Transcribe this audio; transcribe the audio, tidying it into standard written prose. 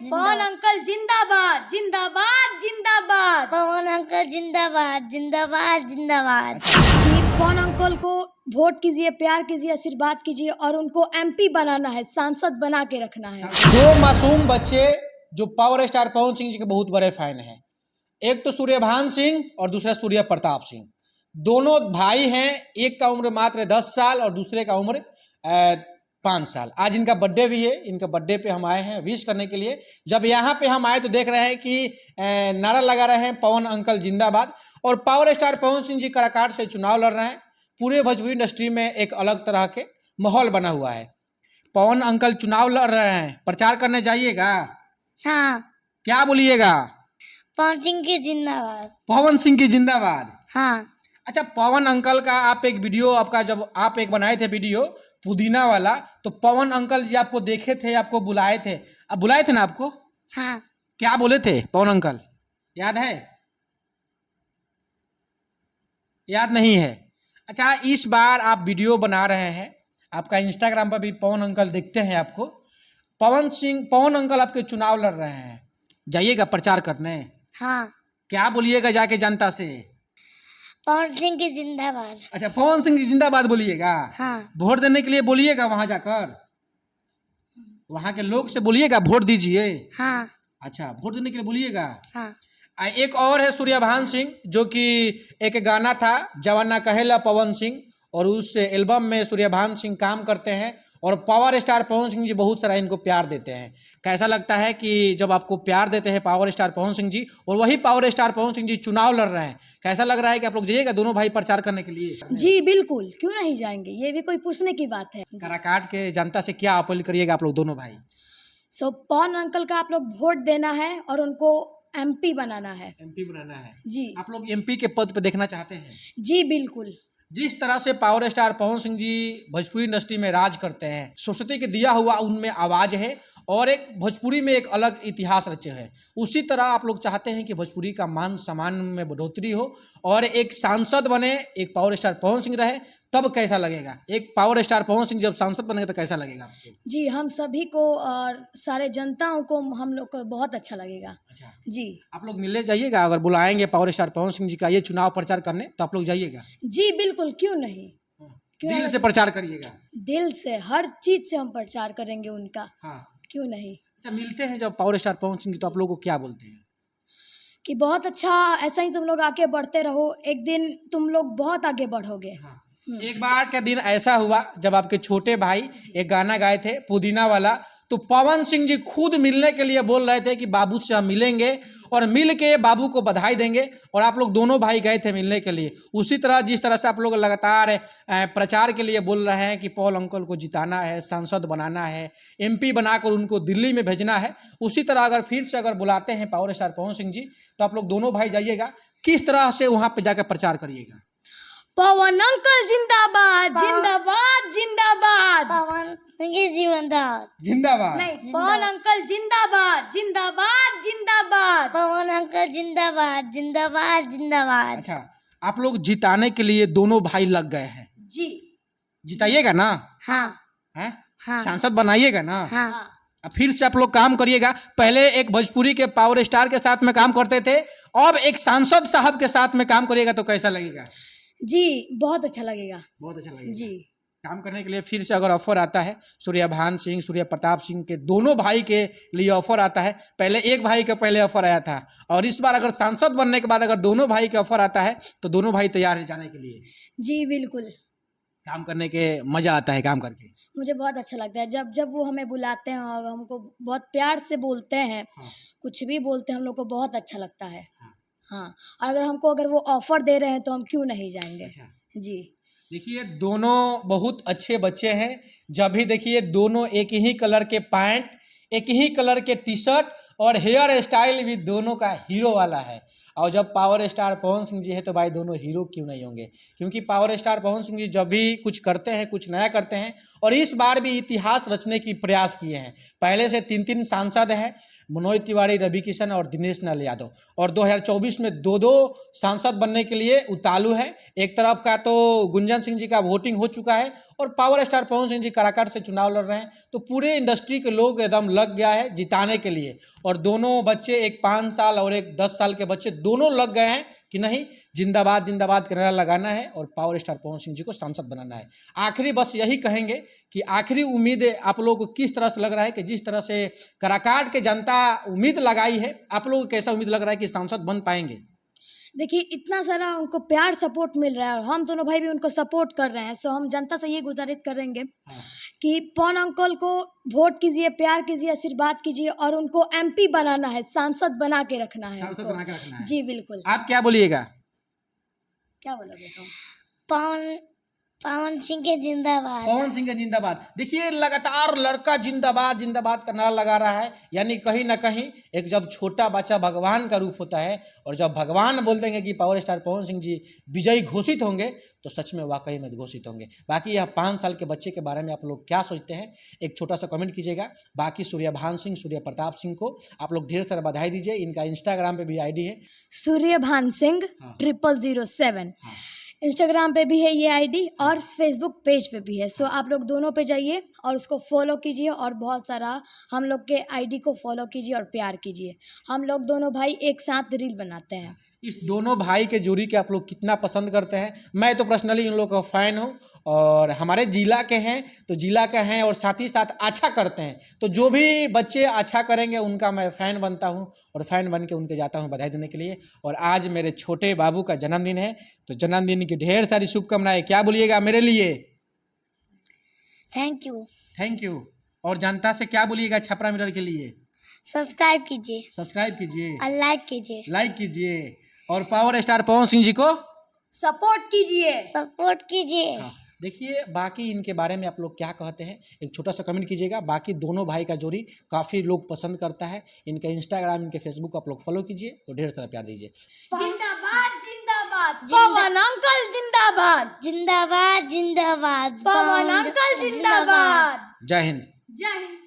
पवन uncle जिंदाबाद जिंदाबाद जिंदाबाद। पवन अंकल जिंदाबाद जिंदाबाद जिंदाबाद। पवन अंकल को वोट कीजिए, प्यार कीजिए, आशीर्वाद कीजिए और उनको एमपी बनाना है, सांसद बना के रखना है। दो मासूम बच्चे जो पावर स्टार पवन सिंह जी के बहुत बड़े फैन हैं, एक तो सूर्यभान सिंह और दूसरा सूर्य प्रताप सिंह। दोनों भाई हैं, एक का उम्र मात्र 10 साल और दूसरे का उम्र 5 साल। आज इनका बर्थडे भी है। इनका बर्थडे पे हम आए हैं विश करने के लिए। जब यहाँ पे हम आए तो देख रहे हैं कि नारा लगा रहे हैं पवन अंकल जिंदाबाद, और पावर स्टार पवन सिंह जी काराकाट से चुनाव लड़ रहे हैं। पूरे भोजपुरी इंडस्ट्री में एक अलग तरह के माहौल बना हुआ है। पवन अंकल चुनाव लड़ रहे हैं, प्रचार करने जाइएगा? हाँ। क्या बोलिएगा? पवन सिंह की जिंदाबाद। पवन सिंह की जिंदाबाद। हाँ। अच्छा, पवन अंकल का आप एक वीडियो, आपका जब आप एक बनाए थे वीडियो पुदीना वाला, तो पवन अंकल जी आपको देखे थे, आपको बुलाए थे। अब बुलाए थे ना आपको? हाँ। क्या बोले थे पवन अंकल, याद है? याद नहीं है? अच्छा, इस बार आप वीडियो बना रहे हैं, आपका इंस्टाग्राम पर भी पवन अंकल दिखते हैं आपको। पवन अंकल आपके चुनाव लड़ रहे हैं, जाइएगा प्रचार करने? हाँ। क्या बोलिएगा जाके जनता से? पवन सिंह की जिंदाबाद। अच्छा, पवन सिंह की जिंदाबाद बोलिएगा? हाँ। वोट देने के लिए बोलिएगा, वहां जाकर वहां के लोग से बोलिएगा वोट दीजिए। हाँ। अच्छा, वोट देने के लिए बोलिएगा। हाँ। एक और है सूर्यभान सिंह, जो कि एक गाना था जवाना कहेला पवन सिंह, और उस एल्बम में सूर्यभान सिंह काम करते हैं, और पावर स्टार पवन सिंह जी बहुत सारा इनको प्यार देते हैं। कैसा लगता है कि जब आपको प्यार देते हैं पावर स्टार पवन सिंह जी, और वही पावर स्टार पवन सिंह जी चुनाव लड़ रहे हैं, कैसा लग रहा है कि आप लोग जाइएगा दोनों भाई प्रचार करने के लिए? जी बिल्कुल, क्यों नहीं जाएंगे, ये भी कोई पूछने की बात है। काराकाट के जनता से क्या अपील करिएगा आप लोग दोनों भाई? पवन अंकल का आप लोग वोट देना है और उनको एमपी बनाना है। एमपी बनाना है जी। आप लोग एमपी के पद पे देखना चाहते हैं? जी बिल्कुल। जिस तरह से power star Pawan Singh ji Bhojpuri industry में राज करते हैं, सरस्वती के दिया हुआ उनमें आवाज है, और एक भोजपुरी में एक अलग इतिहास रचे है, उसी तरह आप लोग चाहते हैं कि भोजपुरी का मान सम्मान में बढ़ोतरी हो, और एक सांसद बने, एक पावर स्टार पवन सिंह रहे, तब कैसा लगेगा? एक पावर स्टार पवन सिंह जब सांसद बनेगा तो कैसा लगेगा आपको? जी, हम सभी को और सारे जनताओं को, हम लोग को बहुत अच्छा लगेगा। अच्छा, जी। आप लोग मिलने जाइएगा? अगर बुलाएंगे पावर स्टार पवन सिंह जी का ये चुनाव प्रचार करने, तो आप लोग जाइएगा? जी बिल्कुल, क्यों नहीं। क्यों दिल से प्रचार करिएगा? दिल से, हर चीज से हम प्रचार करेंगे उनका। हाँ, क्यों नहीं। अच्छा, मिलते हैं जब पावर स्टार पवन सिंह जी, तो आप लोगों को क्या बोलते हैं? कि बहुत अच्छा, ऐसा ही तुम लोग आगे बढ़ते रहो, एक दिन तुम लोग बहुत आगे बढ़ोगे। हाँ। एक बार का दिन ऐसा हुआ जब आपके छोटे भाई एक गाना गाए थे पुदीना वाला, तो पवन सिंह जी खुद मिलने के लिए बोल रहे थे कि बाबू से हम मिलेंगे और मिल के बाबू को बधाई देंगे, और आप लोग दोनों भाई गए थे मिलने के लिए। उसी तरह जिस तरह से आप लोग लगातार प्रचार के लिए बोल रहे हैं कि पवन अंकल को जिताना है, सांसद बनाना है, एमपी बनाकर उनको दिल्ली में भेजना है, उसी तरह अगर फिर से अगर बुलाते हैं पावर स्टार पवन सिंह जी, तो आप लोग दोनों भाई जाइएगा। किस तरह से वहां पे जाकर प्रचार करिएगा? पवन अंकल जिंदाबाद जिंदाबाद जिंदाबाद। पवन सिंह की जिंदाबाद। जिंदाबाद नहीं, पवन अंकल जिंदाबाद जिंदाबाद जिंदाबाद। पवन अंकल जिंदाबाद जिंदाबाद जिंदाबाद। अच्छा, आप लोग जिताने के लिए दोनों भाई लग गए हैं। जी। जिताइएगा ना? हाँ। हैं? हाँ। सांसद बनाइएगा ना? हाँ। अब फिर से आप लोग काम करिएगा। पहले एक भोजपुरी के पावर स्टार के साथ में काम करते थे, अब एक सांसद साहब के साथ में काम करिएगा तो कैसा लगेगा? जी, बहुत अच्छा लगेगा। बहुत अच्छा लगेगा जी। काम करने के लिए। फिर से अगर ऑफर आता है सूर्यभान सिंह, सूर्य प्रताप सिंह के दोनों भाई के लिए ऑफर आता है, पहले एक भाई का पहले ऑफर आया था, और इस बार अगर सांसद बनने के बाद अगर दोनों भाई के ऑफर आता है, तो दोनों भाई तैयार है जाने के लिए? जी बिल्कुल। काम करने के मजा आता है काम करके? मुझे बहुत अच्छा लगता है जब जब वो हमें बुलाते हैं और हमको बहुत प्यार से बोलते हैं। हाँ। कुछ भी बोलते हैं, हम लोग को बहुत अच्छा लगता है। हाँ। हाँ, और अगर वो ऑफर दे रहे हैं तो हम क्यों नहीं जाएंगे। अच्छा। जी। देखिए, दोनों बहुत अच्छे बच्चे हैं। जब भी देखिए दोनों एक ही कलर के पैंट, एक ही कलर के टी शर्ट और हेयर स्टाइल भी दोनों का हीरो वाला है। और जब पावर स्टार पवन सिंह जी है तो भाई दोनों हीरो क्यों नहीं होंगे, क्योंकि पावर स्टार पवन सिंह जी जब भी कुछ करते हैं कुछ नया करते हैं, और इस बार भी इतिहास रचने की प्रयास किए हैं। पहले से 3 सांसद हैं, मनोज तिवारी, रवि किशन और दिनेश लाल यादव, और 2024 में 2 सांसद बनने के लिए उतालू है। एक तरफ का तो गुंजन सिंह जी का वोटिंग हो चुका है और पावर स्टार पवन सिंह जी काराकाट से चुनाव लड़ रहे हैं, तो पूरे इंडस्ट्री के लोग एकदम लग गया है जिताने के लिए। और दोनों बच्चे, एक 5 साल और एक 10 साल के बच्चे, दोनों लग गए हैं कि नहीं जिंदाबाद जिंदाबाद का नारा लगाना है और पावर स्टार पवन सिंह जी को सांसद बनाना है। आखिरी बस यही कहेंगे कि आखिरी उम्मीद आप लोगों को किस तरह से लग रहा है कि जिस तरह से काराकाट के जनता उम्मीद लगाई है, आप लोगों को कैसा उम्मीद लग रहा है कि सांसद बन पाएंगे? देखिए इतना सारा उनको प्यार सपोर्ट मिल रहा है और हम दोनों भाई भी उनको सपोर्ट कर रहे हैं। सो हम जनता से ये गुजारिश करेंगे कि पवन अंकल को वोट कीजिए, प्यार कीजिए, आशीर्वाद कीजिए और उनको एमपी बनाना है, सांसद बना के रखना है सांसद उनको। बना के रखना है। जी बिल्कुल। आप क्या बोलिएगा? क्या बोलोगे तुम? पवन सिंह के जिंदाबाद। पवन सिंह का जिंदाबाद। देखिए लगातार लड़का जिंदाबाद जिंदाबाद का नारा लगा रहा है, यानी कहीं ना कहीं एक जब छोटा बच्चा भगवान का रूप होता है और जब भगवान बोल देंगे कि पावर स्टार पवन सिंह जी विजयी घोषित होंगे तो सच में वाकई में घोषित होंगे। बाकी यह 5 साल के बच्चे के बारे में आप लोग क्या सोचते हैं, एक छोटा सा कमेंट कीजिएगा। बाकी सूर्यभान सिंह, सूर्य प्रताप सिंह को आप लोग ढेर सारा बधाई दीजिए। इनका इंस्टाग्राम पे भी आईडी है सूर्यभान सिंह 0007, इंस्टाग्राम पे भी है ये आईडी और फेसबुक पेज पे भी है। सो आप लोग दोनों पे जाइए और उसको फॉलो कीजिए और बहुत सारा हम लोग के आईडी को फॉलो कीजिए और प्यार कीजिए। हम लोग दोनों भाई एक साथ रील बनाते हैं। इस दोनों भाई के जोड़ी के आप लोग कितना पसंद करते हैं? मैं तो पर्सनली इन लोगों का फ़ैन हूँ और हमारे जिला के हैं तो जिला के हैं और साथ ही साथ अच्छा करते हैं, तो जो भी बच्चे अच्छा करेंगे उनका मैं फ़ैन बनता हूँ और फ़ैन बन के उनके जाता हूँ बधाई देने के लिए। और आज मेरे छोटे बाबू का जन्मदिन है तो जन्मदिन की ढेर सारी शुभकामनाएं। क्या बोलिएगा मेरे लिए? Thank you. Thank you. और जनता से क्या बोलिएगा छपरा मिरर के लिए? सब्सक्राइब कीजिए सब्सक्राइब कीजिए, और लाइक कीजिए। लाइक कीजिए और पावर स्टार पवन सिंह जी को सपोर्ट कीजिए। सपोर्ट कीजिए। हाँ, देखिए बाकी इनके बारे में आप लोग क्या कहते हैं एक छोटा सा कमेंट कीजिएगा। बाकी दोनों भाई का जोड़ी काफ़ी लोग पसंद करता है। इनका इंस्टाग्राम, इनके फेसबुक आप लोग फॉलो कीजिए तो ढेर सारा प्यार दीजिए। जिंदाबाद जिंदाबाद पवन अंकल जिंदाबाद। जिंदाबाद जिंदाबाद पवन अंकल जिंदाबाद। जय हिंद। जय हिंद।